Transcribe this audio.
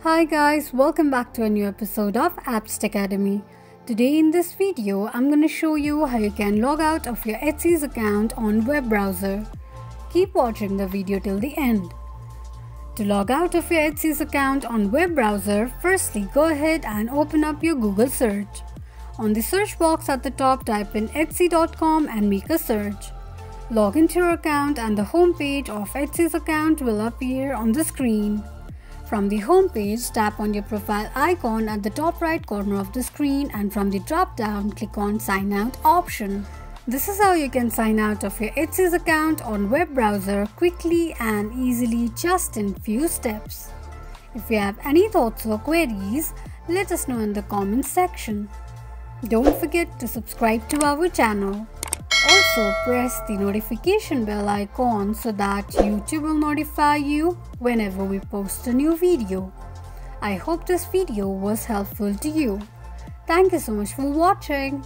Hi guys, welcome back to a new episode of Apps Academy. Today in this video, I'm going to show you how you can log out of your Etsy's account on web browser. Keep watching the video till the end. To log out of your Etsy's account on web browser, firstly go ahead and open up your Google search. On the search box at the top, type in etsy.com and make a search. Log into your account and the home page of Etsy's account will appear on the screen. From the home page, tap on your profile icon at the top right corner of the screen and from the drop down, click on Sign Out option. This is how you can sign out of your Etsy's account on web browser quickly and easily, just in few steps. If you have any thoughts or queries, let us know in the comments section. Don't forget to subscribe to our channel. Also press the notification bell icon so that YouTube will notify you whenever we post a new video. I hope this video was helpful to you. Thank you so much for watching.